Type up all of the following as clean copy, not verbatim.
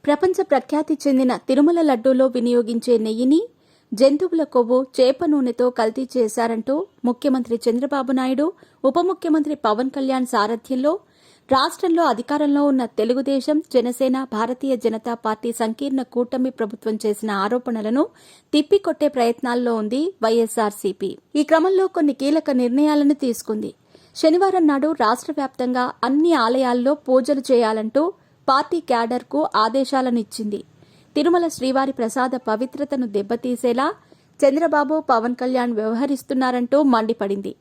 ప్రపంచ ప్రఖ్యాతి చెందిన తిరుమల లడ్డూలో వినియోగించే నెయ్యిని జంతువుల కొవ్వు, చేప నూనెతో కల్తీ చేశారంటూ ముఖ్యమంత్రి చంద్రబాబు నాయుడు, ఉప ముఖ్యమంత్రి పవన్ కళ్యాణ్ సారథ్యంలో రాష్ట్రంలో అధికారంలో ఉన్న తెలుగుదేశం, జనసేన, భారతీయ జనతా పార్టీ సంకీర్ణ కూటమి ప్రభుత్వం చేసిన ఆరోపణలను తిప్పికొట్టే ప్రయత్నాల్లో ఉంది వైఎస్ఆర్సీపీ. ఈ క్రమంలో కొన్ని కీలక నిర్ణయాలను తీసుకుంది. శనివారం నాడు రాష్ట్ర వ్యాప్తంగా అన్ని ఆలయాల్లో పూజలు చేయాలంటూ పార్టీ క్యాడర్కు ఆదేశాలనిచ్చింది. తిరుమల శ్రీవారి ప్రసాద పవిత్రతను దెబ్బతీసేలా చంద్రబాబు, పవన్ కళ్యాణ్ వ్యవహరిస్తున్నారంటూ మండిపడింది.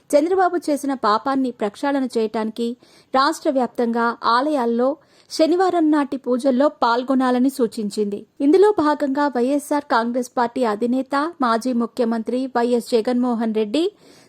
చంద్రబాబు చేసిన పాపాన్ని ప్రక్షాళన చేయటానికి రాష్ట్ర వ్యాప్తంగా ఆలయాల్లో శనివారం నాటి పూజల్లో పాల్గొనాలని సూచించింది. ఇందులో భాగంగా వైఎస్సార్ కాంగ్రెస్ పార్టీ అధినేత, మాజీ ముఖ్యమంత్రి వైఎస్ జగన్మోహన్ రెడ్డి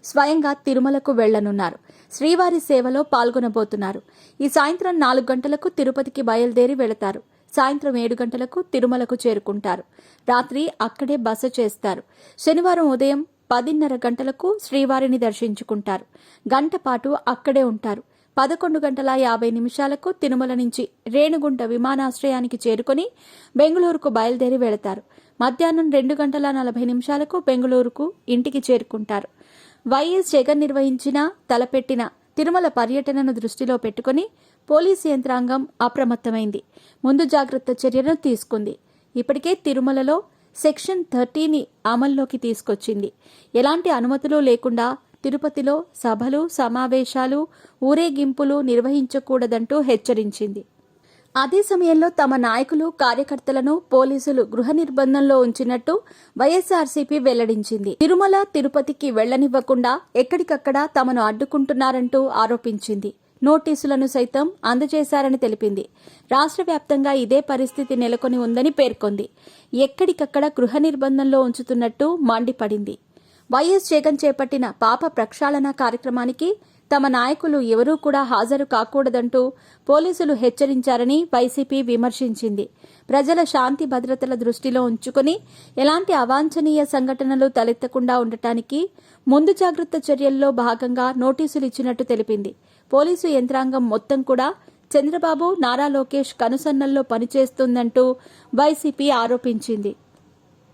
స్వయంగా తిరుమలకు వెళ్లనున్నారు. శ్రీవారి సేవలో పాల్గొనబోతున్నారు. ఈ సాయంత్రం 4 గంటలకు తిరుపతికి బయలుదేరి వెళతారు. సాయంత్రం 7 గంటలకు తిరుమలకు చేరుకుంటారు. రాత్రి అక్కడే బస చేస్తారు. శనివారం ఉదయం 10:30 గంటలకు శ్రీవారిని దర్శించుకుంటారు. గంట పాటు అక్కడే ఉంటారు. 11:50 తిరుమల నుంచి రేణిగుంట విమానాశ్రయానికి చేరుకుని బెంగళూరుకు బయలుదేరి వెళతారు. మధ్యాహ్నం 2:40 బెంగళూరుకు ఇంటికి చేరుకుంటారు. వైఎస్ జగన్ నిర్వహించిన తలపెట్టిన తిరుమల పర్యటనను దృష్టిలో పెట్టుకుని పోలీసు యంత్రాంగం అప్రమత్తమైంది. ముందు జాగ్రత్త చర్యలను తీసుకుంది. ఇప్పటికే తిరుమలలో సెక్షన్ 30ని అమల్లోకి తీసుకొచ్చింది. ఎలాంటి అనుమతులు లేకుండా తిరుపతిలో సభలు, సమావేశాలు, ఊరేగింపులు నిర్వహించకూడదంటూ హెచ్చరించింది. అదే సమయంలో తమ నాయకులు, కార్యకర్తలను పోలీసులు గృహ నిర్బంధంలో ఉంచినట్టు వైఎస్ఆర్సీపీ వెల్లడించింది. తిరుమల, తిరుపతికి వెళ్లనివ్వకుండా ఎక్కడికక్కడ తమను అడ్డుకుంటున్నారంటూ ఆరోపించింది. నోటీసులను సైతం అందజేశారని తెలిపింది. రాష్ట్ర వ్యాప్తంగా ఇదే పరిస్థితి నెలకొని ఉందని పేర్కొంది. ఎక్కడికక్కడ గృహ నిర్బంధంలో ఉంచుతున్నట్టు మండిపడింది. వైఎస్ జగన్ చేపట్టిన పాప ప్రక్షాళన కార్యక్రమానికి తమ నాయకులు ఎవరూ కూడా హాజరు కాకూడదంటూ పోలీసులు హెచ్చరించారని వైసీపీ విమర్శించింది. ప్రజల శాంతి భద్రతల దృష్టిలో ఉంచుకుని ఎలాంటి అవాంఛనీయ సంఘటనలు తలెత్తకుండా ఉండటానికి ముందు జాగ్రత్త చర్యల్లో భాగంగా నోటీసులు ఇచ్చినట్టు తెలిపింది. పోలీసు యంత్రాంగం మొత్తం కూడా చంద్రబాబు, నారా లోకేష్ కనుసన్నల్లో పనిచేస్తుందంటూ వైసీపీ ఆరోపించింది.